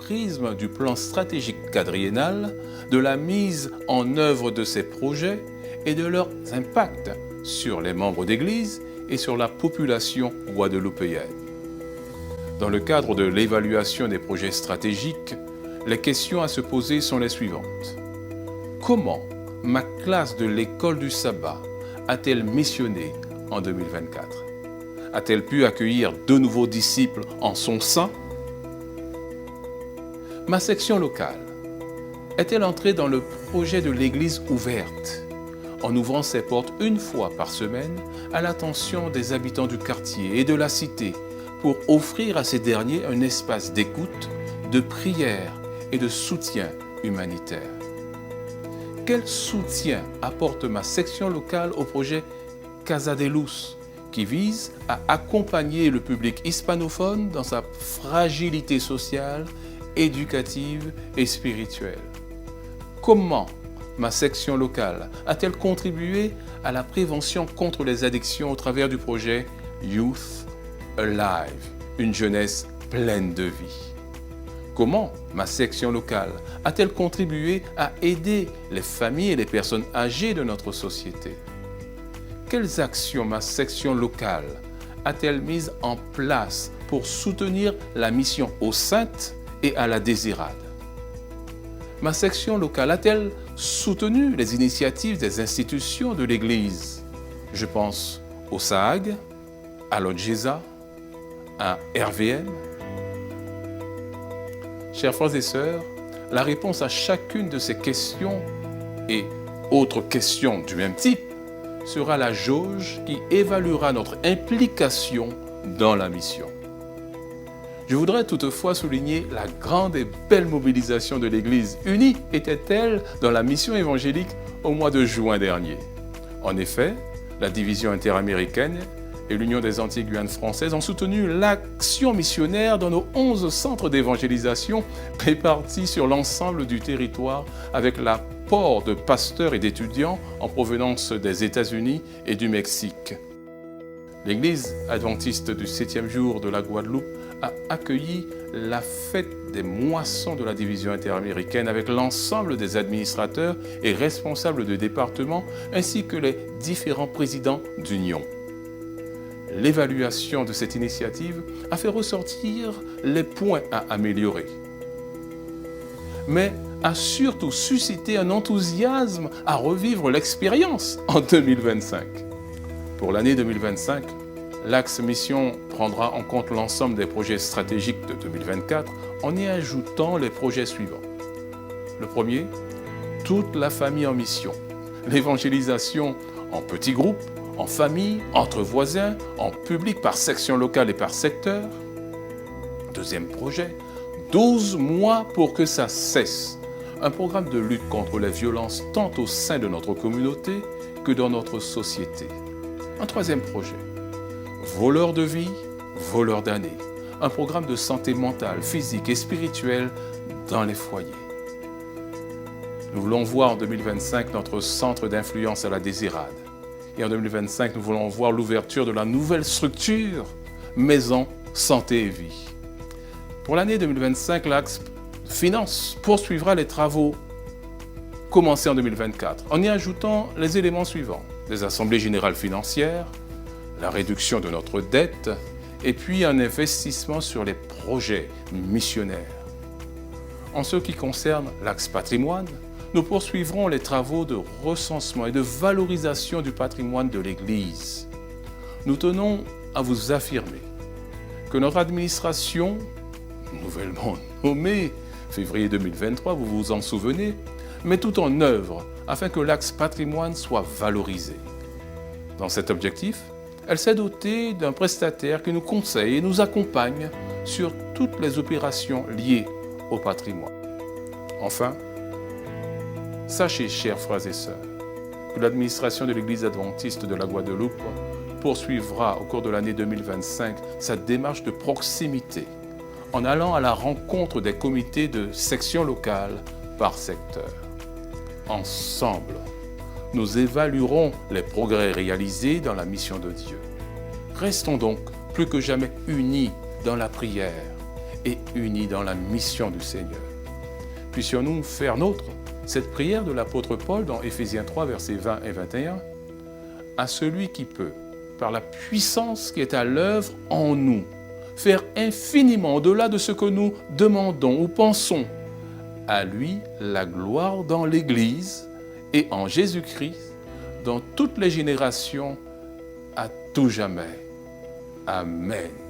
prisme du plan stratégique quadriennal, de la mise en œuvre de ces projets et de leurs impacts sur les membres d'Église et sur la population guadeloupéenne. Dans le cadre de l'évaluation des projets stratégiques, les questions à se poser sont les suivantes. Comment ma classe de l'école du sabbat a-t-elle missionné en 2024 ? A-t-elle pu accueillir de nouveaux disciples en son sein ? Ma section locale est-elle entrée dans le projet de l'Église ouverte, en ouvrant ses portes une fois par semaine à l'attention des habitants du quartier et de la cité pour offrir à ces derniers un espace d'écoute, de prière et de soutien humanitaire? Quel soutien apporte ma section locale au projet Casa de Luz, qui vise à accompagner le public hispanophone dans sa fragilité sociale, éducative et spirituelle? Comment ma section locale a-t-elle contribué à la prévention contre les addictions au travers du projet Youth Alive, une jeunesse pleine de vie? Comment ma section locale a-t-elle contribué à aider les familles et les personnes âgées de notre société? Quelles actions ma section locale a-t-elle mises en place pour soutenir la mission aux saintes et à la désirade? Ma section locale a-t-elle soutenu les initiatives des institutions de l'Église? Je pense au SAAG, à l'ODGESA, à RVM. Chers frères et sœurs, la réponse à chacune de ces questions et autres questions du même type sera la jauge qui évaluera notre implication dans la mission. Je voudrais toutefois souligner la grande et belle mobilisation de l'Église unie était-elle dans la mission évangélique au mois de juin dernier. En effet, la division interaméricaine et l'Union des Antilles-Guyane françaises ont soutenu l'action missionnaire dans nos 11 centres d'évangélisation répartis sur l'ensemble du territoire avec l'apport de pasteurs et d'étudiants en provenance des États-Unis et du Mexique. L'Église adventiste du 7e jour de la Guadeloupe a accueilli la fête des moissons de la division interaméricaine avec l'ensemble des administrateurs et responsables de départements ainsi que les différents présidents d'union. L'évaluation de cette initiative a fait ressortir les points à améliorer, mais a surtout suscité un enthousiasme à revivre l'expérience en 2025. Pour l'année 2025, l'axe mission prendra en compte l'ensemble des projets stratégiques de 2024 en y ajoutant les projets suivants. Le premier, toute la famille en mission. L'évangélisation en petits groupes, en famille, entre voisins, en public, par section locale et par secteur. Deuxième projet, 12 mois pour que ça cesse. Un programme de lutte contre les violences tant au sein de notre communauté que dans notre société. Un troisième projet, voleurs de vie, voleurs d'années. Un programme de santé mentale, physique et spirituelle dans les foyers. Nous voulons voir en 2025 notre centre d'influence à la désirade. Et en 2025, nous voulons voir l'ouverture de la nouvelle structure Maison, Santé et Vie. Pour l'année 2025, l'axe Finance poursuivra les travaux commencés en 2024 en y ajoutant les éléments suivants. Des assemblées générales financières, la réduction de notre dette et puis un investissement sur les projets missionnaires. En ce qui concerne l'axe patrimoine, nous poursuivrons les travaux de recensement et de valorisation du patrimoine de l'Église. Nous tenons à vous affirmer que notre administration, nouvellement nommée, février 2023, vous vous en souvenez, met tout en œuvre afin que l'axe patrimoine soit valorisé. Dans cet objectif, elle s'est dotée d'un prestataire qui nous conseille et nous accompagne sur toutes les opérations liées au patrimoine. Enfin, sachez, chers frères et sœurs, que l'administration de l'Église adventiste de la Guadeloupe poursuivra au cours de l'année 2025 sa démarche de proximité en allant à la rencontre des comités de section locale par secteur. Ensemble, nous évaluerons les progrès réalisés dans la mission de Dieu. Restons donc plus que jamais unis dans la prière et unis dans la mission du Seigneur. Puissions-nous faire nôtre cette prière de l'apôtre Paul dans Éphésiens 3, versets 20 et 21. À celui qui peut, par la puissance qui est à l'œuvre en nous, faire infiniment au-delà de ce que nous demandons ou pensons, à lui la gloire dans l'Église et en Jésus-Christ, dans toutes les générations, à tout jamais. Amen.